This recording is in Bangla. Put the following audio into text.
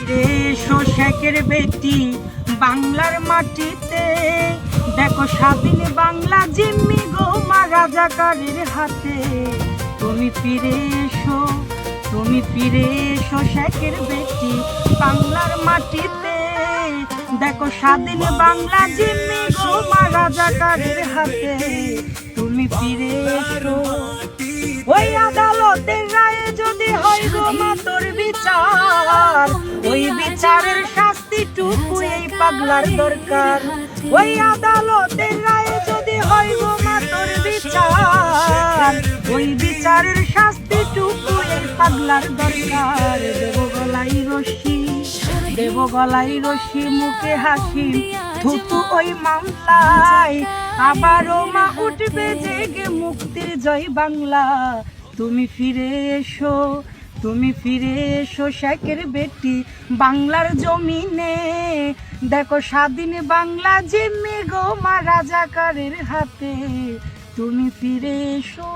রে এসো শেখের বেটি বাংলার মাটিতে, দেখো স্বাধীন বাংলা জিম্মি গো মা রাজাকারের হাতে। তুমি ফিরে এসো, তুমি ফিরে এসো শেখের বেটি বাংলার মাটিতে, দেখো স্বাধীন বাংলা জিম্মি গো মা রাজাকারের হাতে। তুমি ফিরে এসো। ওই আদালতের রায়ে যদি হয় গো মা তোর বিচার, ওই বিচারের শাস্তিটুকু এই পাগলার দরকার। ওই আদালতের রায়ে যদি হয় গো মা তোর বিচার, ওই বিচারের শাস্তিটুকু এই পাগলার দরকার। দেব গলায় রশি, দেব গলায় রশি, মুখে হাসি, থুতু ওই মামলায় আবারও মা উঠবে জেগে মুক্তির জয় বাংলা। তুমি ফিরে এসো, তুমি ফিরে এসো শেখের বেটি বাংলার জমিনে, দেখো স্বাধীন বাংলা জিম্মি গো মা রাজাকারের হাতে। তুমি ফিরে এসো।